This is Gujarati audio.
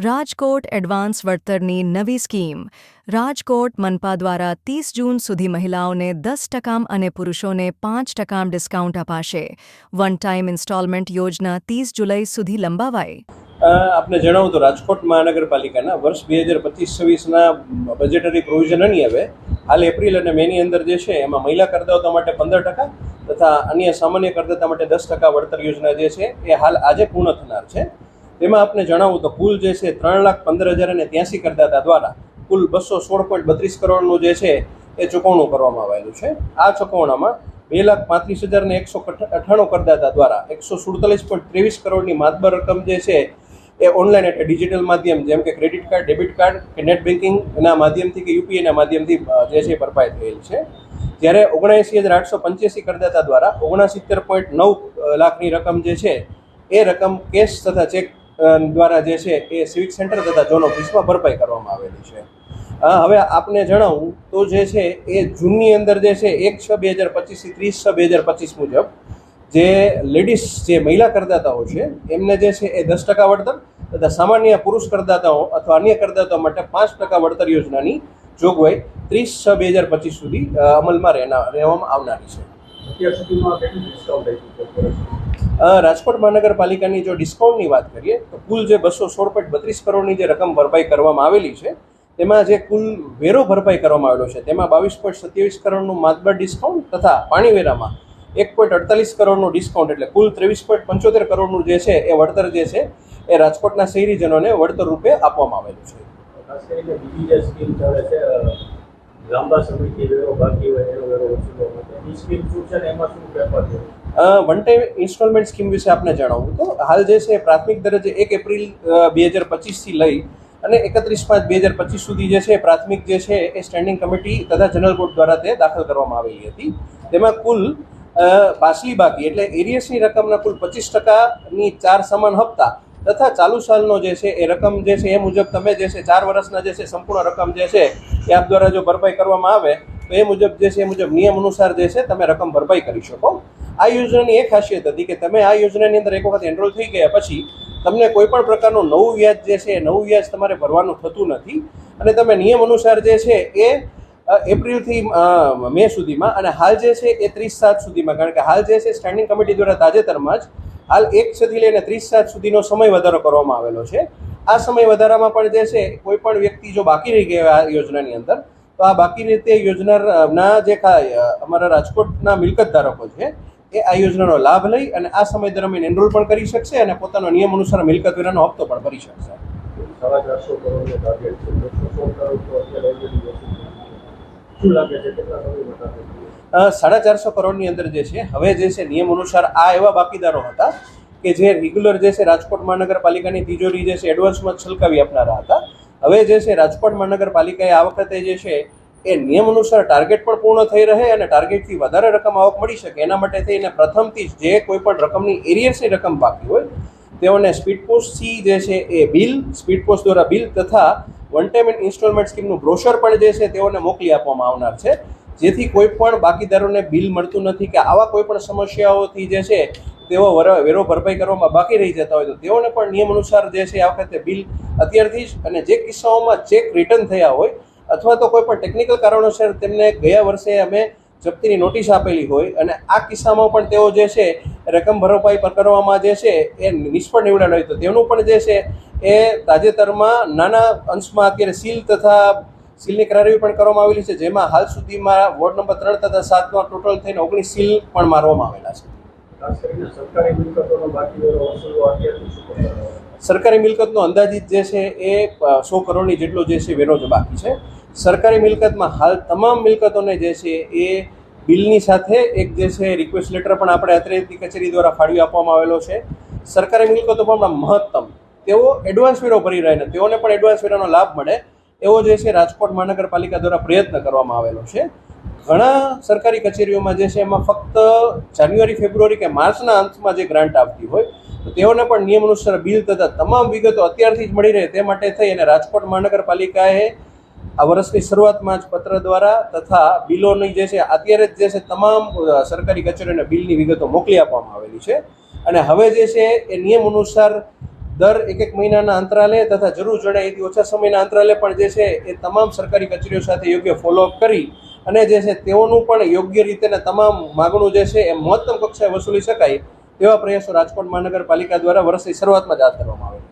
રાજકોટ એડવાન્સ વળતરની નવી સ્કીમ રાજકોટ મનપા દ્વારા 30 જૂન સુધી મહિલાઓને 10% અને પુરુષોને 5% ડિસ્કાઉન્ટ અપાશે. વન ટાઈમ ઇન્સ્ટોલમેન્ટ યોજના 30 જુલાઈ સુધી લંબાવાઈ. આપને જણાવું તો રાજકોટ મહાનગરપાલિકાના વર્ષ 2025-26ના બજેટરી પ્રોવિઝન અન્વયે હાલ એપ્રિલ અને મેની અંદર જે છે એમાં મહિલા કરદાતાઓ માટે 15% તથા અન્ય સામાન્ય કરદાતા માટે 10% વળતર યોજના જે છે એ હાલ આજે પૂર્ણ થનાર છે. તેમાં આપને જણાવું તો કુલ જે છે 3,15,083 કરદાતા દ્વારા કુલ 216.32 કરોડનું જે છે એ ચૂકવણું કરવામાં આવેલું છે. આ ચૂકવણામાં 2,35,198 કરદાતા દ્વારા 147.23 કરોડની માતબર રકમ જે છે એ ઓનલાઈન એટલે ડિજિટલ માધ્યમ જેમ કે ક્રેડિટ કાર્ડ, ડેબિટ કાર્ડ કે નેટ બેન્કિંગના માધ્યમથી કે યુપીઆઈના માધ્યમથી જે છે ભરપાઈ થયેલ છે. જ્યારે 79,885 કરદાતા દ્વારા 69.9 લાખની રકમ જે છે એ રકમ કેશ તથા ચેક દ્વારા જે છે એ સિવિક સેન્ટર તથા ઝોન ઓફિસમાં ભરપાઈ કરવામાં આવેલી છે. હવે આપને જણાવું તો જે છે એ જૂનની અંદર જે છે 1/6/2025 થી 30/6/2025 મુજબ જે લેડીઝ જે મહિલા કરદાતાઓ છે એમને જે છે એ 10% વળતર તથા સામાન્ય પુરુષ કરદાતાઓ અથવા અન્ય કરદાતાઓ માટે 5% વળતર યોજનાની જોગવાઈ 30/6/2025 સુધી અમલમાં રહેવામાં આવનારી છે. અત્યાર સુધીમાં કેટલું ડિસ્કાઉન્ટ આપ્યું છે? રાજકોટ મહાનગરપાલિકાની જો ડિસ્કાઉન્ટની વાત કરીએ તો કુલ જે 216.32 કરોડની જે રકમ ભરપાઈ કરવામાં આવેલી છે તેમાં જે કુલ વેરો ભરપાઈ કરવામાં આવેલો છે તેમાં 22.27 કરોડનું માતબર ડિસ્કાઉન્ટ તથા પાણીવેરામાં 1.48 કરોડનું ડિસ્કાઉન્ટ એટલે કુલ 23.75 કરોડનું જે છે એ વળતર જે છે એ રાજકોટના શહેરીજનોને વળતર રૂપે આપવામાં આવેલું છે. ખાસ કરીને બીજી જે સ્કીમ ચાલે છે લાંબા સમયથી વેરો બાકી હોય એનો વેરો વસૂલવા માટે એ સ્કીમ શું છે ને એમાં શું ફેરફાર છે? વન ટાઈમ ઇન્સ્ટોલમેન્ટ સ્કીમ વિશે આપને જણાવું તો હાલ જે છે પ્રાથમિક દરજ્જે 1 એપ્રિલ 2025થી લઈ અને 31/5/2025 સુધી જે છે પ્રાથમિક જે છે એ સ્ટેન્ડિંગ કમિટી તથા જનરલ બોર્ડ દ્વારા તે દાખલ કરવામાં આવેલી હતી. તેમાં કુલ પાછલી બાકી એટલે એરિયસની રકમના કુલ 25%ની 4 સમાન હપ્તા તથા ચાલુ સાલનો જે છે એ રકમ જે છે એ મુજબ તમે જે છે 4 વર્ષના જે છે સંપૂર્ણ રકમ જે છે એ આપ દ્વારા જો ભરપાઈ કરવામાં આવે તો એ મુજબ જે છે એ મુજબ નિયમ અનુસાર જે છે તમે રકમ ભરપાઈ કરી શકો. આ યોજનાની એક ખાસિયત હતી કે તમે આ યોજનાની અંદર એક વખત એનરોલ થઈ ગયા પછી તમને કોઈ પણ પ્રકારનું નવું વ્યાજ જે છે નવું વ્યાજ તમારે ભરવાનું થતું નથી અને તમે નિયમ અનુસાર જે છે એ એપ્રિલથી મે સુધીમાં અને હાલ જે છે એ 30/7 સુધીમાં કારણ કે હાલ જે છે સ્ટેન્ડિંગ કમિટી દ્વારા તાજેતરમાં જ હાલ 1 લઈને 30/7 સુધીનો સમય વધારો કરવામાં આવેલો છે. આ સમય વધારામાં પણ જે છે કોઈ પણ વ્યક્તિ જો બાકી રહી ગયા આ યોજનાની અંદર તો આ બાકી રીતે યોજનાના જે અમારા રાજકોટના મિલકત ધારકો છે એ આ યોજનાનો લાભ લઈ અને આ સમય દરમિયાન એનરોલ પણ કરી શકશે અને પોતાનો નિયમ અનુસાર મિલકત વેરાનો હપ્તો પણ ભરી શકશે. 450 કરોડનો ટાર્ગેટ છે. 216 કરોડ તો અત્યારે ઓલરેડી શું લાગે છે કેટલા સમયમાં ટાર્ગેટ? 450 કરોડની અંદર જે છે હવે જે છે નિયમ અનુસાર આ એવા બાકીદારો હતા કે જે રેગ્યુલર જે છે રાજકોટ મહાનગરપાલિકાની તિજોરી જે છે એડવાન્સમાં છલકાવી આપનારા હતા. હવે જે છે રાજકોટ મહાનગરપાલિકાએ આ વખતે જે છે એ નિયમ અનુસાર ટાર્ગેટ પણ પૂર્ણ થઈ રહે અને ટાર્ગેટથી વધારે રકમ આવક મળી શકે એના માટે થઈને પ્રથમથી જ જે કોઈ પણ રકમની એરિયર્સની રકમ બાકી હોય તેઓને સ્પીડ પોસ્ટથી જે છે એ બિલ સ્પીડ પોસ્ટ દ્વારા બિલ તથા વન ટાઈમ ઇન્સ્ટોલમેન્ટ સ્કીમનું બ્રોશર પણ જે છે તેઓને મોકલી આપવામાં આવનાર છે જેથી કોઈ પણ બાકીદારોને બિલ મળતું નથી કે આવા કોઈ પણ સમસ્યાઓથી જે છે તેઓ વેરો ભરપાઈ કરવામાં બાકી રહી જતા હોય તો તેઓને પણ નિયમ અનુસાર જે છે આ વખતે બિલ અત્યારથી જ અને જે કિસ્સાઓમાં ચેક રિટર્ન થયા હોય અથવા તો કોઈ પણ ટેકનિકલ કારણોસર તેમને ગયા વર્ષે અમે જપ્તીની નોટિસ આપેલી હોય અને આ કિસ્સામાં પણ તેઓ જે છે રકમ ભરપાઈ કરવામાં જે છે એ નિષ્ફળ નીવડેલ હોય તો તેનું પણ જે છે એ તાજેતરમાં નાના અંશમાં અત્યારે સીલની કરારી પણ કરવામાં આવેલી છે જેમાં હાલ સુધીમાં વોર્ડ નંબર 3 તથા 7માં ટોટલ થઈને 19 સીલ પણ મારવામાં આવેલા છે. ખાસ કરીને સરકારી મિલકતોનો બાકી વેરો વસૂલવા અત્યારથી શું કરવાનું? સરકારી મિલકતનો અંદાજિત જે છે એ 100 કરોડની જેટલો જે છે વેરો જ બાકી છે. સરકારી મિલકતમાં હાલ તમામ મિલકતોને જે છે એ બિલની સાથે એક જે છે રિક્વેસ્ટ લેટર પણ આપણે અત્રેની કચેરી દ્વારા ફાળવી આપવામાં આવેલો છે. સરકારી મિલકતો પણ મહત્તમ તેઓ એડવાન્સ વેરો ભરી રહે ને તેઓને પણ એડવાન્સ વેરાનો લાભ મળે એવો જે છે રાજકોટ મહાનગરપાલિકા દ્વારા પ્રયત્ન કરવામાં આવેલો છે. ઘણા સરકારી કચેરીઓમાં જે છે એમાં ફક્ત જાન્યુઆરી, ફેબ્રુઆરી કે માર્ચના અંતમાં જે ગ્રાન્ટ આપતી હોય તો તેઓને પણ નિયમ અનુસાર બિલ તથા તમામ વિગતો અત્યારથી જ મળી રહે તે માટે થઈ અને રાજકોટ મહાનગરપાલિકાએ આ વર્ષની શરૂઆતમાં જ પત્ર દ્વારા તથા બિલોની જે છે અત્યારે જ જે છે તમામ સરકારી કચેરીઓને બિલની વિગતો મોકલી આપવામાં આવેલી છે અને હવે જે છે એ નિયમ અનુસાર દર એક મહિનાના અંતરાલે તથા જરૂર જણાય એથી ઓછા સમયના અંતરાલે પણ જે છે એ તમામ સરકારી કચેરીઓ સાથે યોગ્ય ફોલોઅપ કરી અને જે છે તેઓનું પણ યોગ્ય રીતેના તમામ માગણું જે છે એ મહત્તમ કક્ષાએ વસૂલી શકાય તેવા પ્રયાસો રાજકોટ મહાનગરપાલિકા દ્વારા વર્ષની શરૂઆતમાં જ હાથ ધરવામાં આવે છે.